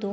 2